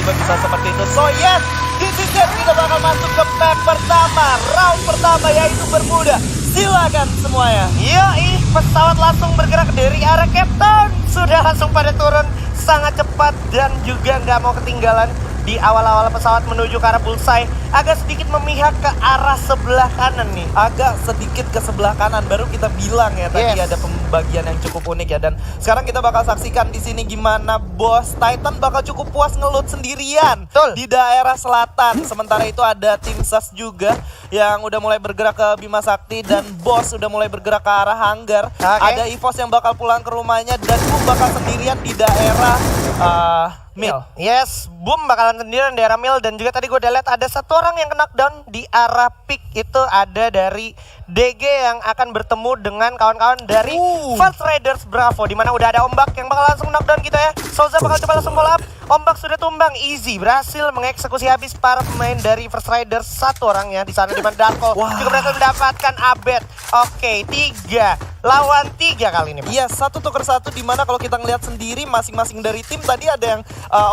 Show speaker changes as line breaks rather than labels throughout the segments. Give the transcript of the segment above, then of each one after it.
juga bisa seperti itu. So yes, this is it. Kita bakal masuk ke map pertama, round pertama, yaitu Bermuda. Silakan semuanya.
Yoi, pesawat langsung bergerak dari arah Cape Town. Sudah langsung pada turun sangat cepat dan juga nggak mau ketinggalan di awal-awal pesawat menuju ke arah bullseye. Agak sedikit memihak ke arah sebelah kanan nih.
Agak sedikit ke sebelah kanan, baru kita bilang ya tadi
Yes.
ada pembagian yang cukup unik ya. Dan sekarang kita bakal saksikan di sini gimana bos Titan bakal cukup puas ngelut sendirian.
Betul.
Di daerah selatan. Sementara itu ada tim SAS juga yang udah mulai bergerak ke Bima Sakti dan bos udah mulai bergerak ke arah hanggar.
Oke.
Ada EVOS yang bakal pulang ke rumahnya dan Boom bakal sendirian di daerah Mil.
Yes, Boom bakalan sendirian di daerah Mil. Dan juga tadi gue udah lihat ada satu orang yang kena knockdown di arah pick. Itu ada dari DG yang akan bertemu dengan kawan-kawan dari First Raiders Bravo, dimana udah ada Ombak yang bakal langsung knockdown kita ya. Souza bakal coba langsung follow up. Ombak sudah tumbang, easy berhasil mengeksekusi habis para pemain dari First Raiders. Satu orangnya di sana, dimana Darko juga berhasil mendapatkan Abed. Oke, 3 lawan 3 kali ini, Pak.
Iya, 1 tuker 1, dimana kalau kita ngelihat sendiri masing-masing dari tim tadi ada yang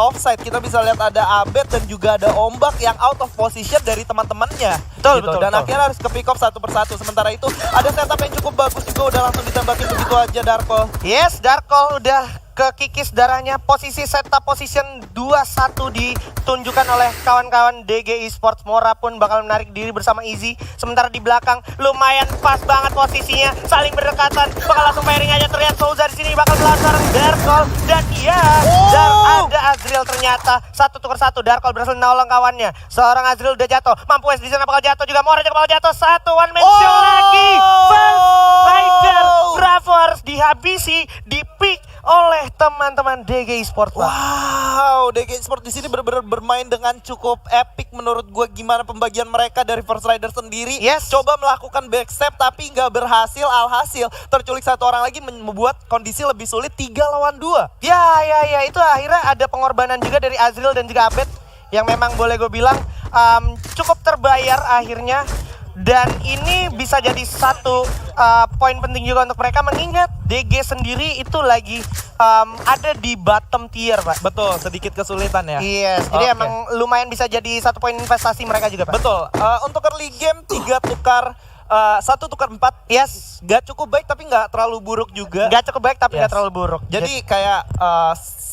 offside. Kita bisa lihat ada Abed dan juga ada Ombak yang out of position dari teman-temannya.
Betul,
gitu.
betul,
Dan
betul.
akhirnya harus ke pick off satu persatu. Sementara itu ada setup yang cukup bagus juga, udah langsung ditembakin begitu aja Darko.
Yes, Darko udah kekikis darahnya. Posisi setup position 2-1 ditunjukkan oleh kawan-kawan DG Esports. Mora pun bakal menarik diri bersama Easy. Sementara di belakang lumayan pas banget posisinya, saling berdekatan. Bakal langsung firing aja, terlihat Souza di sini bakal melawan seorang Darkol. Dan iya, dan ada Azriel ternyata. 1 tuker 1, Darkol berhasil nolong kawannya. Seorang Azriel udah jatuh, mampu di sana bakal jatuh juga. Mora juga bakal jatuh. 1 one man show lagi. First Rider Bravo harus dihabisi, di pick oleh teman-teman DG Esports.
Wow, DG Esports di sini benar-benar bermain dengan cukup epic menurut gue. Gimana pembagian mereka dari First Rider sendiri.
Yes.
Coba melakukan backstep tapi nggak berhasil. Alhasil terculik satu orang lagi, membuat kondisi lebih sulit 3 lawan 2.
Ya, itu akhirnya ada pengorbanan juga dari Azriel dan juga Abed yang memang boleh gue bilang cukup terbayar akhirnya. Dan ini bisa jadi satu poin penting juga untuk mereka, mengingat DG sendiri itu lagi ada di bottom tier, Pak.
Betul, sedikit kesulitan ya.
Yes, jadi
Oke.
emang lumayan bisa jadi satu poin investasi mereka juga, Pak.
Betul, untuk early game 3 tukar 1 tukar 4.
Yes,
Gak cukup baik tapi gak terlalu buruk juga.
gak cukup baik tapi
Yes.
gak terlalu buruk.
Jadi kayak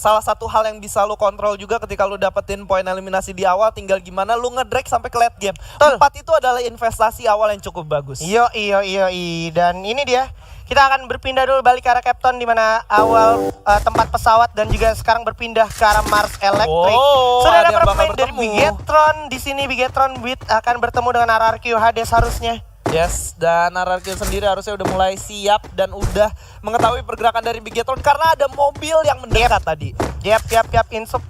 salah satu hal yang bisa lu kontrol juga ketika lu dapetin poin eliminasi di awal, tinggal gimana lu nge-drag sampai ke late game.
Betul.
4 itu adalah investasi awal yang cukup bagus.
Yoi. Dan ini dia, kita akan berpindah dulu balik ke arah Captain, di mana awal tempat pesawat dan juga sekarang berpindah ke arah Mars Electric.
Oh,
Sudah
ada
ada
yang
para
bakal
pemain dari
bertemu.
Bigetron di sini. Bigetron Beat akan bertemu dengan RRQ Hades harusnya.
Yes, dan RRQ sendiri harusnya udah mulai siap dan udah mengetahui pergerakan dari Bigetron karena ada mobil yang mendekat tadi.
Yap.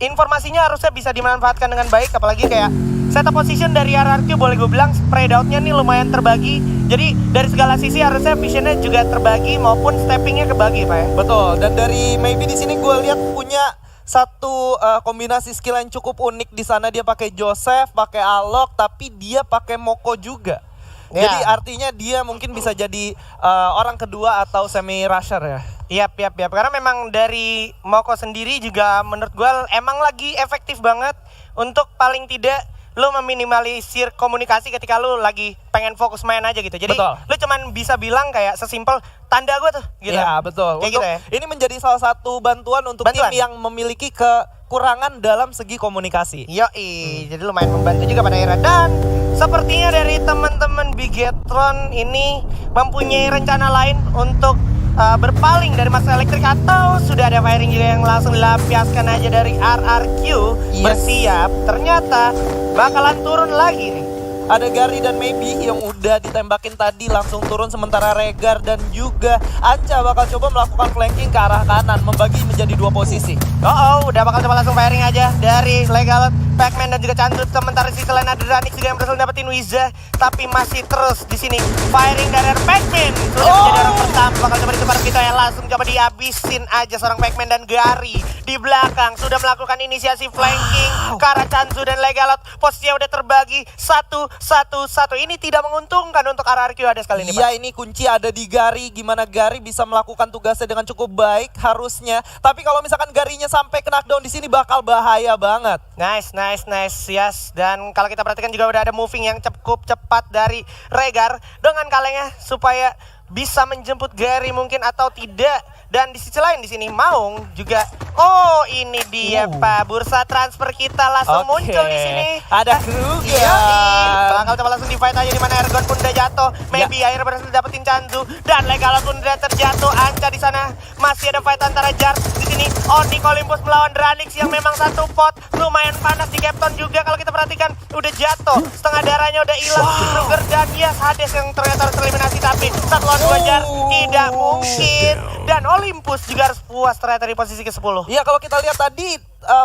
Informasinya harusnya bisa dimanfaatkan dengan baik, apalagi kayak setup position dari RRQ boleh gue bilang spread out-nya nih lumayan terbagi. Jadi dari segala sisi harusnya visionnya juga terbagi maupun steppingnya kebagi, Pak ya.
Betul, dan dari maybe di sini gue lihat punya satu kombinasi skill yang cukup unik di sana. Dia pakai Joseph, pakai Alok, tapi dia pakai Moko juga.
Ya.
Jadi artinya dia mungkin bisa jadi orang kedua atau semi rusher ya.
Yap. Karena memang dari Moko sendiri juga menurut gue emang lagi efektif banget untuk paling tidak lu meminimalisir komunikasi ketika lu lagi pengen fokus main aja gitu. Jadi
Betul.
lu cuman bisa bilang kayak sesimpel tanda gue tuh gitu.
Iya, betul.
Kayak
Untuk
gitu ya.
ini menjadi salah satu bantuan untuk
Bantuan.
tim yang memiliki kekurangan dalam segi komunikasi.
Yoi, jadi lumayan membantu juga pada era. Dan sepertinya dari teman-teman Bigetron ini mempunyai rencana lain untuk berpaling dari Mars Electric, atau sudah ada firing juga yang langsung dilampiaskan aja dari RRQ.
Yes.
Bersiap, ternyata bakalan turun lagi nih.
Ada Gary dan Maybe yang udah ditembakin tadi langsung turun, sementara Regar dan juga Anca bakal coba melakukan flanking ke arah kanan, membagi menjadi 2 posisi.
Udah bakal coba langsung firing aja dari Legal Pac-Man dan juga Chandru. Sementara di sisi lain ada Ranix juga yang berhasil dapetin Wiza, tapi masih terus di sini firing dari Pac-Man. Sudah menjadi orang pertama, bakal coba ditukar kita ya, langsung coba dihabisin aja seorang Pac-Man. Dan Gary di belakang sudah melakukan inisiasi flanking ke arah Chandru dan Legalot. Posisinya udah terbagi 1-1-1. Ini tidak menguntungkan untuk arah RQ Hades kali ini, Pak.
Iya, ini kunci ada di Gary. Gimana Gary bisa melakukan tugasnya dengan cukup baik harusnya. Tapi kalau misalkan Garynya sampai ke knockdown di sini bakal bahaya banget.
Nice, yes. Dan kalau kita perhatikan juga udah ada moving yang cukup cepat dari Regar dengan kalengnya supaya bisa menjemput Gary mungkin atau tidak. Dan di sisi lain di sini Maung juga. Oh, ini dia Pak, bursa transfer kita langsung muncul di sini.
Ada Kruger.
Iya, bakal coba langsung di fight aja, di mana Ergon pun udah jatuh. Maybe akhirnya berhasil dapetin Chandru dan Legalot pun udah terjatuh. Anca di sana. Masih ada fight antara Jar di sini. Onyx Olympus melawan Ranix yang memang satu pot. Lumayan panas di Captain juga kalau kita perhatikan. Udah jatuh, setengah darahnya udah hilang. Kruger dan Yes Hades yang ternyata harus tereliminasi, tapi 1 lawan 2 Jar tidak mungkin. Dan Olympus juga harus puas ternyata di posisi ke-10.
Iya, kalau kita lihat tadi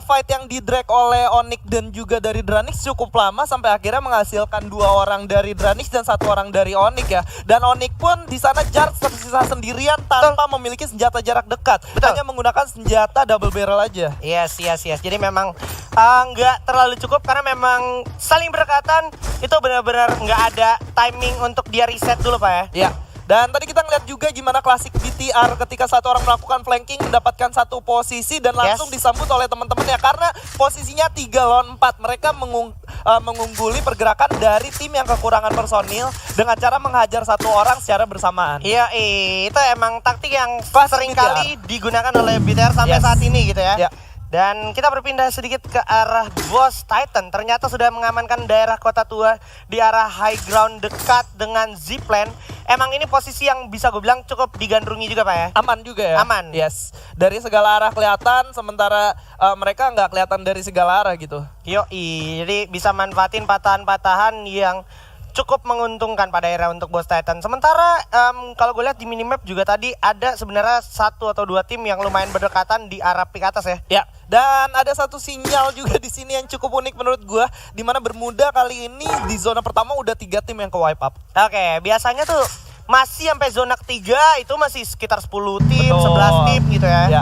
fight yang di-drag oleh Onyx dan juga dari Dranix cukup lama sampai akhirnya menghasilkan 2 orang dari Dranix dan 1 orang dari Onyx ya. Dan Onyx pun di sana Jar tersisa sendirian tanpa memiliki senjata jarak dekat. Hanya menggunakan senjata double barrel aja.
Yes. Jadi memang nggak terlalu cukup karena memang saling berdekatan. Itu benar-benar nggak ada timing untuk dia reset dulu, Pak ya.
Iya. Dan tadi kita ngeliat juga gimana klasik BTR ketika satu orang melakukan flanking mendapatkan satu posisi dan langsung disambut oleh teman-temannya karena posisinya 3 lawan 4. Mereka mengungguli pergerakan dari tim yang kekurangan personil dengan cara menghajar 1 orang secara bersamaan.
Iya, itu emang taktik yang
Klasik
sering kali digunakan oleh BTR sampai saat ini gitu ya. Dan kita berpindah sedikit ke arah Boss Titan. Ternyata sudah mengamankan daerah kota tua di arah high ground dekat dengan zipline. Emang ini posisi yang bisa gue bilang cukup digandrungi juga, Pak ya?
Aman juga ya?
Aman.
Yes. Dari segala arah kelihatan, sementara mereka nggak kelihatan dari segala arah gitu.
Yoi, jadi bisa manfaatin patahan-patahan yang cukup menguntungkan pada era untuk Boss Titan. Sementara kalau gue lihat di minimap juga tadi ada sebenarnya 1 atau 2 tim yang lumayan berdekatan di arah pick atas ya.
Ya, dan ada satu sinyal juga di sini yang cukup unik menurut gue, di mana Bermuda kali ini di zona pertama udah 3 tim yang ke wipe up.
Oke, biasanya tuh masih sampai zona ketiga itu masih sekitar 10 tim,
Betul.
11 tim gitu ya.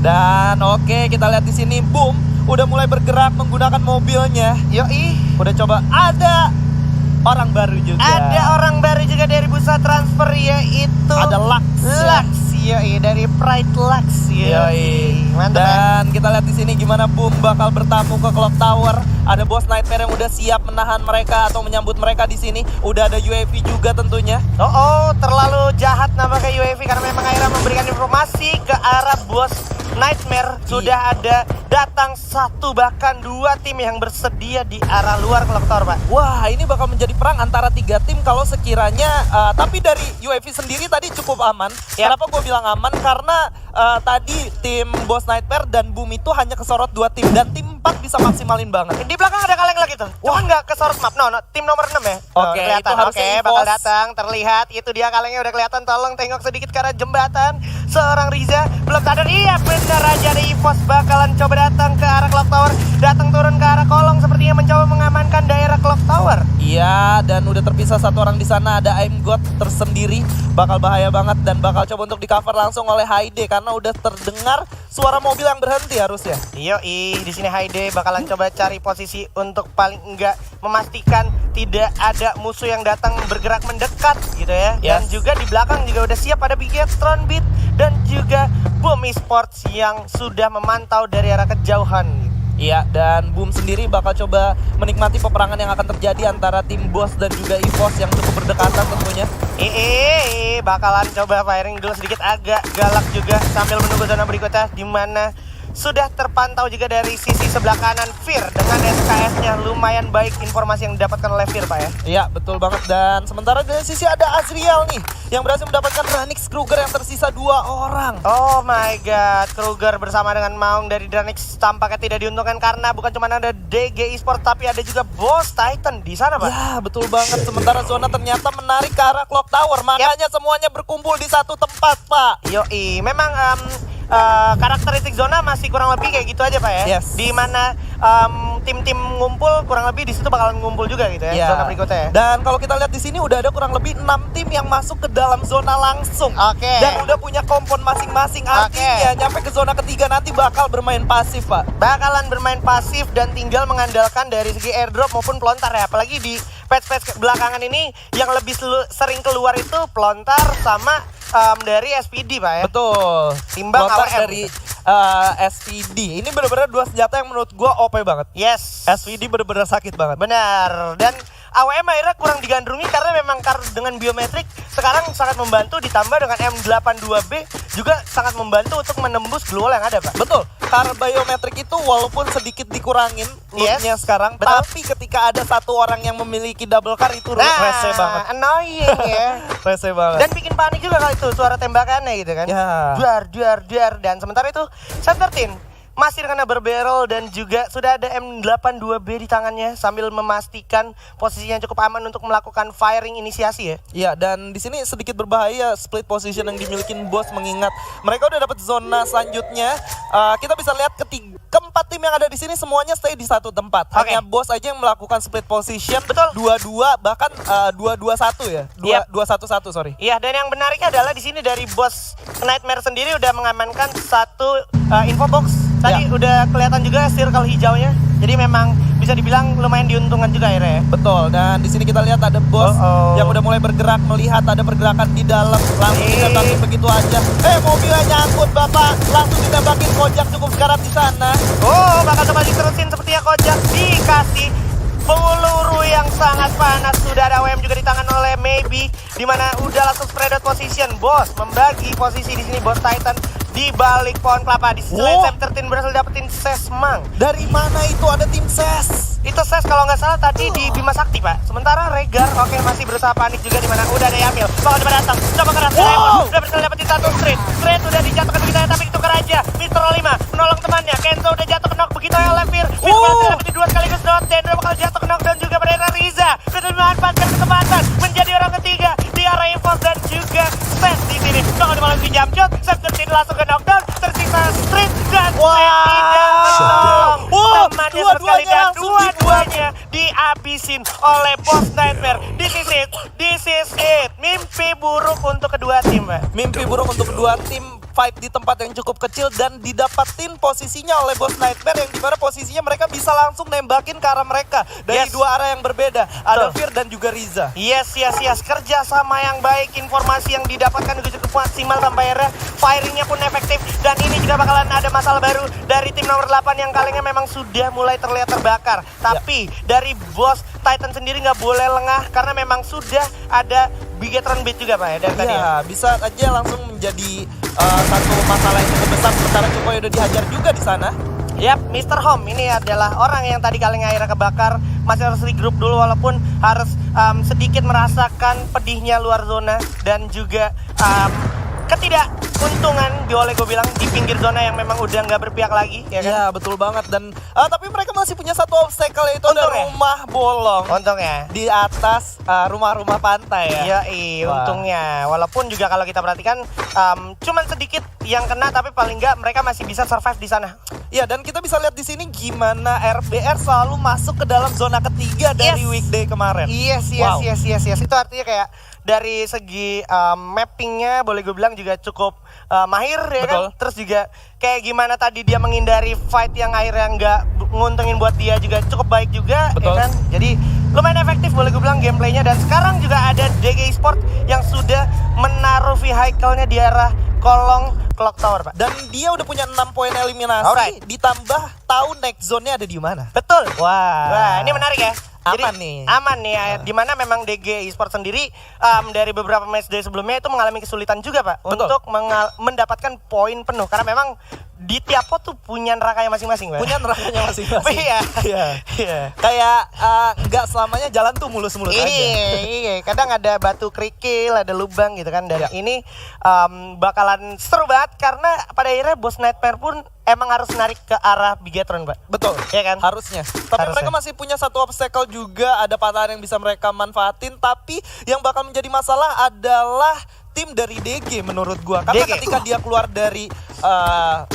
Dan oke, kita lihat di sini Boom udah mulai bergerak menggunakan mobilnya.
Yoi,
Udah coba ada orang baru juga.
ada orang baru juga dari bursa transfer yaitu
Ada Lux.
Yoi, dari Pride Lux.
Yoi.
Mantap ya.
Dan kita lihat di sini gimana Boom bakal bertamu ke Clock Tower. Ada Boss Nightmare yang udah siap menahan mereka atau menyambut mereka di sini. Udah ada UAV juga tentunya.
Terlalu jahat nampaknya UAV karena memang akhirnya memberikan informasi ke arah Boss Nightmare. Sudah ada datang 1 bahkan 2 tim yang bersedia di arah luar Clock Tower, Pak.
Wah, ini bakal menjadi perang antara 3 tim kalau sekiranya tapi dari UAV sendiri tadi cukup aman. Kenapa gue bilang aman? Karena tadi tim Boss Nightmare dan Boom itu hanya kesorot 2 tim dan tim 4 bisa maksimalin banget.
Di belakang ada kaleng lagi tuh. Cuman nggak kesorot map. No, tim nomor 6 ya.
Oke,
kelihatan.
itu harusnya
Oke,
EVOS.
bakal datang. Terlihat itu dia kalengnya udah kelihatan. Tolong tengok sedikit ke arah jembatan. Seorang Riza belum sadar. Iya, benar aja ada EVOS bakalan coba datang ke arah Clock Tower. Datang turun ke arah kolong sepertinya mencoba mengamankan daerah Clock Tower.
Iya, dan udah terpisah 1 orang di sana. Ada Aim God tersendiri. Bakal bahaya banget dan bakal coba untuk di cover langsung oleh Haide karena udah terdengar suara mobil yang berhenti harusnya.
Yoi, di sini Haide bakalan coba cari posisi untuk paling enggak memastikan tidak ada musuh yang datang bergerak mendekat gitu ya. Dan juga di belakang juga udah siap ada Bigetron Beat dan juga Boom Esports yang sudah memantau dari arah kejauhan.
Iya, dan Boom sendiri bakal coba menikmati peperangan yang akan terjadi antara tim Boss dan juga EVOS yang cukup berdekatan tentunya.
Bakalan coba firing dulu sedikit agak galak juga sambil menunggu zona berikutnya di mana sudah terpantau juga dari sisi sebelah kanan Fir dengan SKS-nya lumayan baik informasi yang didapatkan oleh Fir, Pak ya.
Iya, betul banget. Dan sementara dari sisi ada Azriel nih yang berhasil mendapatkan Ranix Kruger yang tersisa 2 orang.
Oh my god, Kruger bersama dengan Maung dari Dranix tampaknya tidak diuntungkan karena bukan cuma ada DG Esports tapi ada juga Boss Titan di sana, Pak.
Ya, betul banget. Sementara zona ternyata menarik ke arah Clock Tower, makanya semuanya berkumpul di satu tempat, Pak.
Yoi, memang karakteristik zona masih kurang lebih kayak gitu aja Pak ya.
Yes.
Di mana tim-tim ngumpul kurang lebih di situ bakalan ngumpul juga gitu ya,
Iya.
zona berikutnya ya.
Dan kalau kita lihat di sini udah ada kurang lebih 6 tim yang masuk ke dalam zona langsung.
Oke.
Dan udah punya kompon masing-masing. Artinya nyampe ke zona ketiga nanti bakal bermain pasif, Pak.
Bakalan bermain pasif dan tinggal mengandalkan dari segi airdrop maupun pelontar ya. Apalagi di patch-patch belakangan ini yang lebih sering keluar itu pelontar sama dari SPD Pak ya.
Betul.
Timbang
Pelontar
AWM.
dari SPD. Ini benar-benar dua senjata yang menurut gua OP banget.
Yes.
SPD benar-benar sakit banget.
Benar. Dan AWM akhirnya kurang digandrungi karena memang dengan biometrik sekarang sangat membantu, ditambah dengan M82B juga sangat membantu untuk menembus global yang ada Pak.
Betul. Karena biometrik itu walaupun sedikit dikurangin lootnya sekarang,
betul.
tapi ketika ada satu orang yang memiliki double car itu rese banget.
Annoying ya.
Rese banget.
Dan bikin panik juga kali itu suara tembakannya gitu kan.
Ya.
Duar. Dan sementara itu Set13 masih dengan barrel dan juga sudah ada M82B di tangannya sambil memastikan posisinya cukup aman untuk melakukan firing inisiasi ya.
Iya, dan di sini sedikit berbahaya split position yang dimiliki bos mengingat mereka udah dapat zona selanjutnya. Kita bisa lihat keempat tim yang ada di sini semuanya stay di satu tempat. Hanya bos aja yang melakukan split position.
Betul.
2-2 bahkan 2-2-1 ya. 2-1-1 sorry.
Iya, dan yang menarik adalah di sini dari bos Nightmare sendiri udah mengamankan satu info box. Tadi udah kelihatan juga circle hijaunya. Jadi memang bisa dibilang lumayan diuntungkan juga akhirnya ya.
Betul, dan di sini kita lihat ada bos yang udah mulai bergerak, melihat ada pergerakan di dalam, langsung ditembakin begitu aja. Mobilnya nyangkut Bapak, langsung ditembakin Kojak cukup sekarat di sana.
Oh, bakal coba diterusin sepertinya Kojak dikasih peluru yang sangat panas. Sudah ada WM juga di tangan oleh Maybe, dimana udah langsung spread out position. Bos membagi posisi di sini, bos Titan di balik pohon kelapa. Di selain Set13 berhasil dapetin Sesmang.
Dari mana itu ada tim Ses?
Itu Ses kalau nggak salah tadi di Bima Sakti Pak. Sementara Regar masih berusaha panik juga, dimana udah ada Yamil. Bakal coba datang, coba keras udah berhasil dapetin satu Street udah dijatuhkan begitu ya, tapi tukar aja. Mr. Olima menolong temannya. Kenzo udah jatuh knock begitu ya oleh Fir. Fir berhasil dapetin dua sekaligus dot. Dendra bakal jatuh knock dan juga pada Riza sudah memanfaatkan kesempatan menjadi orang ketiga di arah Evos dan juga Ses di sini. Bakal dimalang di jump shot. Set13 langsung ke knockdown. Tersisa Street dan tidak menolong temannya sekali dan dua-duanya dihabisin oleh bos Nightmare. This is it. Mimpi buruk untuk kedua tim Pak.
Mimpi buruk untuk kedua tim, fight di tempat yang cukup kecil dan didapatin posisinya oleh bos Nightmare yang dimana posisinya mereka bisa langsung nembakin ke arah mereka dari dua arah yang berbeda. Ada Fir dan juga Riza.
Yes. Kerja sama yang baik, informasi yang didapatkan juga cukup maksimal sampai akhirnya firingnya pun efektif. Dan ini juga bakalan ada masalah baru dari tim nomor 8 yang kalinya memang sudah mulai terlihat terbakar. Tapi dari bos Titan sendiri nggak boleh lengah karena memang sudah ada Bigetron Beat juga Pak ya dari tadi ya.
Bisa aja langsung menjadi satu masalah yang cukup besar sementara Cukoy udah dihajar juga di sana.
Yap, Mr. Home ini adalah orang yang tadi kalinya akhirnya kebakar. Masih harus regroup dulu walaupun harus sedikit merasakan pedihnya luar zona dan juga ketidakuntungan boleh gue bilang di pinggir zona yang memang udah nggak berpihak lagi ya kan?
Iya betul banget dan tapi mereka masih punya satu obstacle yaitu ada rumah bolong.
Untungnya
di atas rumah-rumah pantai ya.
Iya, untungnya. Walaupun juga kalau kita perhatikan cuman sedikit yang kena tapi paling nggak mereka masih bisa survive di sana.
Iya, dan kita bisa lihat di sini gimana RBR selalu masuk ke dalam zona ketiga dari weekday kemarin.
Yes. Itu artinya kayak dari segi mappingnya boleh gue bilang juga cukup mahir ya kan. Terus juga kayak gimana tadi dia menghindari fight yang akhirnya nggak nguntungin buat dia juga cukup baik juga ya kan. Jadi lumayan efektif boleh gue bilang gameplaynya. Dan sekarang juga ada DG Esports yang sudah menaruh vehicle-nya di arah kolong clock tower Pak.
Dan dia udah punya 6 poin eliminasi. Ditambah tahu next zone-nya ada di mana.
Betul.
Wah,
ini menarik ya. Aman nih ya. Dimana memang DG Esports sendiri dari beberapa match day sebelumnya itu mengalami kesulitan juga Pak. Untuk mendapatkan poin penuh. Karena memang di tiap pot tuh punya nerakanya masing-masing Pak.
Punya nerakanya masing-masing.
Iya.
Kayak nggak selamanya jalan tuh mulus-mulus aja.
Iya. Kadang ada batu kerikil, ada lubang gitu kan. Dan ini bakalan seru banget karena pada akhirnya bos Nightmare pun emang harus narik ke arah Bigetron Pak.
Betul.
Ya kan?
Harusnya. Tapi mereka masih punya satu obstacle juga, ada patahan yang bisa mereka manfaatin. Tapi yang bakal menjadi masalah adalah tim dari DG menurut gua. Karena
DG.
ketika dia keluar dari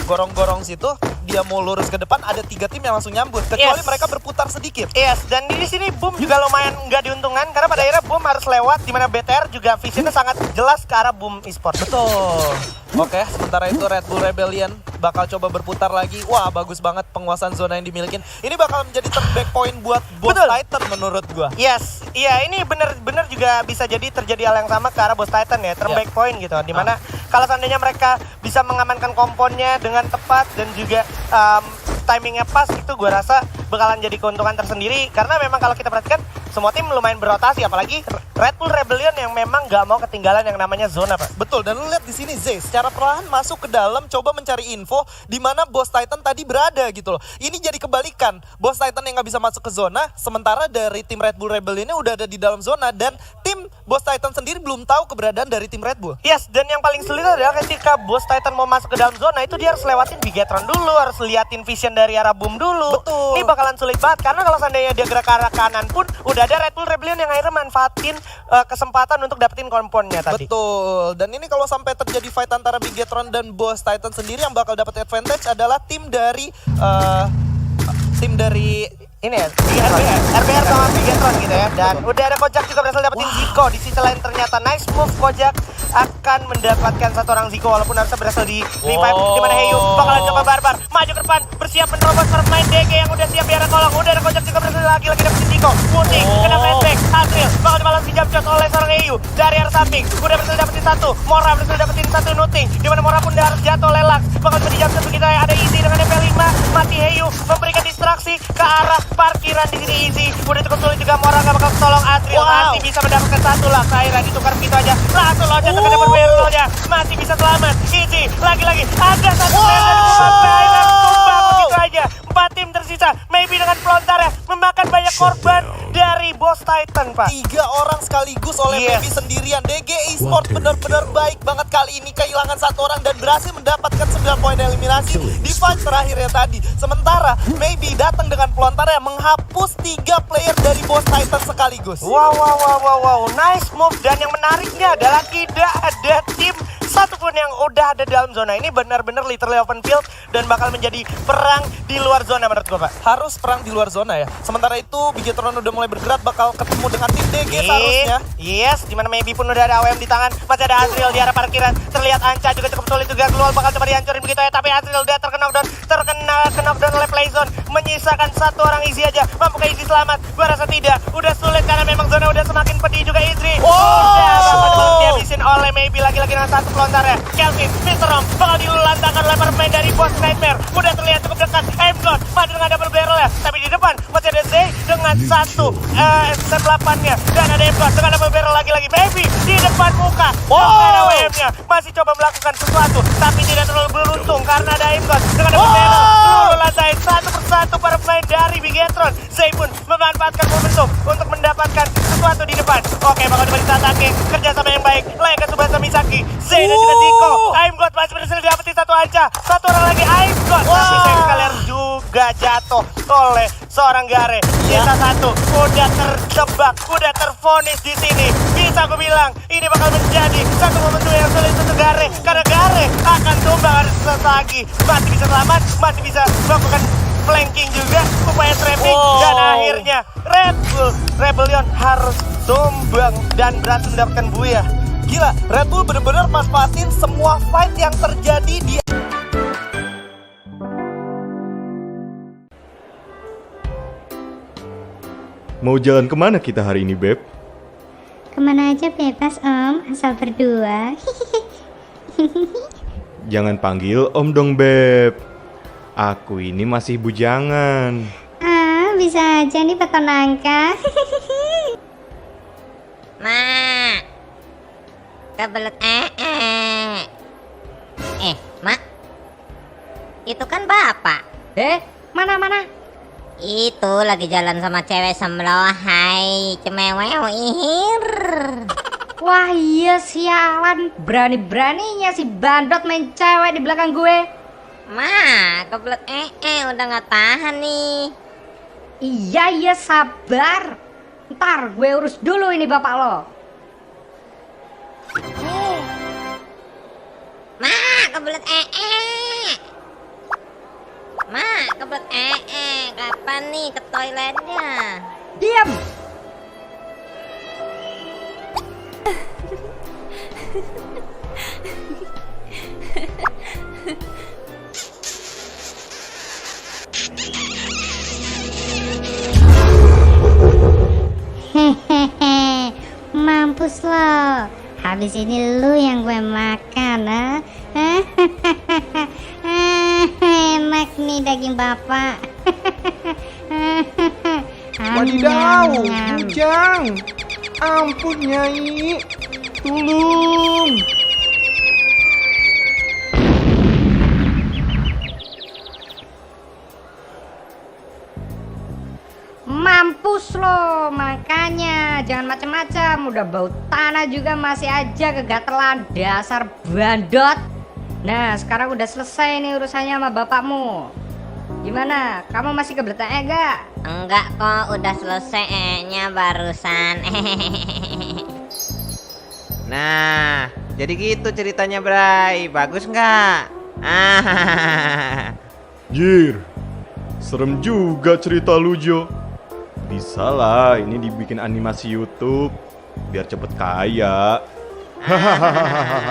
gorong-gorong situ, dia mau lurus ke depan, ada 3 tim yang langsung nyambut. Kecuali
Yes.
mereka berputar sedikit.
Yes, dan di sini Boom juga lumayan nggak diuntungkan karena pada akhirnya Boom harus lewat, di mana BTR juga visionnya sangat jelas ke arah Boom Esports.
Betul. Oke, sementara itu Red Bull Rebellion bakal coba berputar lagi. Wah, bagus banget penguasaan zona yang dimiliki. Ini bakal menjadi turn point buat Boss
Betul.
Titan menurut gua.
Yes, iya ini bener-bener juga bisa jadi terjadi hal yang sama ke arah Boss Titan ya, turn
Ya.
back point gitu. Dimana kalau seandainya mereka bisa mengamankan komponnya dengan tepat dan juga timingnya pas, itu gue rasa bakalan jadi keuntungan tersendiri. Karena memang kalau kita perhatikan semua tim lumayan berotasi, apalagi Red Bull Rebellion yang memang gak mau ketinggalan yang namanya zona, Pak.
Betul, dan lu lihat di sini Zay secara perlahan masuk ke dalam coba mencari info di mana Boss Titan tadi berada gitu loh. Ini jadi kebalikan. Boss Titan yang nggak bisa masuk ke zona, sementara dari tim Red Bull Rebellion ini udah ada di dalam zona dan tim Boss Titan sendiri belum tahu keberadaan dari tim Red Bull.
Yes, dan yang paling sulit adalah ketika Boss Titan mau masuk ke dalam zona itu dia harus lewatin Bigetron dulu, harus liatin vision dari arah Boom dulu.
Betul.
Ini bakalan sulit banget karena kalau seandainya dia gerak ke arah kanan pun udah ada Red Bull Rebellion yang akhirnya manfaatin kesempatan untuk dapetin komponnya tadi.
Betul. Dan ini kalau sampai terjadi fight antara Bigetron dan Boss Titan sendiri yang bakal dapat advantage adalah tim dari
Ini ya, RBR sama Bigetron gitu ya. Dan udah ada Kojak juga berhasil dapetin Zico. Di sisi lain ternyata nice move Kojak akan mendapatkan satu orang Zico walaupun harusnya berhasil di revive. Dimana Heyu bakalan coba barbar maju ke depan, bersiap menerobos pemain DG yang udah siap di arah kolong. Udah ada Kojak juga berhasil lagi-lagi dapetin Zico. Puting kena flashback, Azril bakal dibalas di jump shot oleh seorang Heyu dari arah samping. Udah berhasil dapetin satu, Mora berhasil dapetin satu Nuting. Dimana Mora pun udah harus jatuh oleh Lux. Bakal di jump shot begitu ada Easy dengan MP5. Mati Heyu memberikan distraksi ke arah parkiran di sini Easy. Udah cukup sulit juga, Mora gak bakal tolong Azril. Masih bisa mendapatkan satu Lux. Akhirnya ditukar begitu aja. Langsung loncat ke depan barrelnya. Masih bisa selamat. Easy lagi-lagi ada satu player dari Bumat. Akhirnya tumbang begitu aja. 4 tim tersisa. Maybe dengan pelontarnya memakan banyak korban dari Boss Titan, Pak.
3 orang sekaligus oleh
Yes.
Baby sendirian. DG Esports benar-benar baik banget kali ini, kehilangan 1 orang dan berhasil mendapatkan 9 poin eliminasi di fight terakhirnya tadi. Sementara Maybe datang dengan pelontar yang menghapus 3 player dari Boss Titan sekaligus.
Wow. Nice move. Dan yang menariknya adalah tidak ada tim satupun yang udah ada dalam zona ini. Benar-benar literally open field dan bakal menjadi perang di luar zona menurut gue, Pak.
Harus perang di luar zona ya. Sementara itu Bigetron udah mulai bergerak, bakal ketemu dengan tim DG seharusnya.
Yes, dimana Maybe pun udah ada AWM di tangan. Masih ada Azril di arah parkiran. Terlihat Anca juga cukup sulit juga. Global bakal coba dihancurin begitu ya. Tapi Azril udah terkena knockdown oleh Playzone. Menyisakan 1 orang Easy aja. Mampukah Easy selamat? Gua rasa tidak. Udah sulit karena memang zona udah semakin pedih juga Izri. Udah bakal dihabisin oleh Maybe lagi-lagi dengan 1 pelontarnya. Kelvin, Mr. Rom bakal dilantangkan oleh pemain dari Boss Nightmare. Udah terlihat cukup dekat. Aimgod maju dengan double barrel ya. Tapi di depan masih ada Zay dengan 1 SM8-nya. Dan ada Aimgod dengan double barrel lagi-lagi. Maybe di depan muka. Dengan AWM-nya masih coba melakukan sesuatu. Tapi tidak terlalu beruntung karena ada Aimgod dengan double barrel. Seluruh lantai satu persatu para pemain dari Bigetron. Zay pun memanfaatkan momentum untuk mendapatkan sesuatu di depan. Oke, bakal coba ditatake. Kerjasama yang baik. Layak Tsubasa Misaki. Zay dan juga Zico. Aimgod masih berhasil dapetin 1 Anca. 1 orang lagi Aimgod. Tapi sayang sekali juga jatuh oleh seorang Gare. Sisa 1 udah terjebak, udah tervonis di sini. Bisa aku bilang ini bakal menjadi satu momentum yang sulit untuk Gare karena Gare akan tumbang harus lagi. Masih bisa selamat, masih bisa melakukan flanking juga, upaya trapping dan akhirnya Red Bull Rebellion harus tumbang dan berhasil mendapatkan buaya.
Gila, Red Bull bener-bener manfaatin semua fight yang terjadi di
Mau jalan kemana kita hari ini, Beb?
Kemana aja bebas om, asal berdua.
Jangan panggil Om dong, Beb. Aku ini masih bujangan.
Bisa aja nih beton nangka.
Mak, kebelet Mak, itu kan bapak.
Mana?
Itu lagi jalan sama cewek semlohai, cemewew ihir.
Wah iya sialan, berani-beraninya si bandot main cewek di belakang gue.
Mak, kebelet udah gak tahan nih.
Iya sabar. Ntar gue urus dulu ini bapak lo.
kebelet Mak, kebelet kapan nih ke toiletnya?
Diam. Hehehe, mampus lo. Habis ini lu yang gue makan, ha? Enak nih daging bapak.
Wadidaw,
Nyam.
bujang. Ampun Nyai, tolong.
Mampus lo, makanya jangan macam-macam. Udah bau tanah juga masih aja kegatelan, dasar bandot. Nah, sekarang udah selesai nih urusannya sama bapakmu. Gimana? Kamu masih kebelet gak?
Enggak kok, udah selesai nya barusan.
Nah, jadi gitu ceritanya, Bray. Bagus nggak?
Jir, serem juga cerita lu Jo. Bisa lah ini dibikin animasi YouTube biar cepet kaya. Hahaha.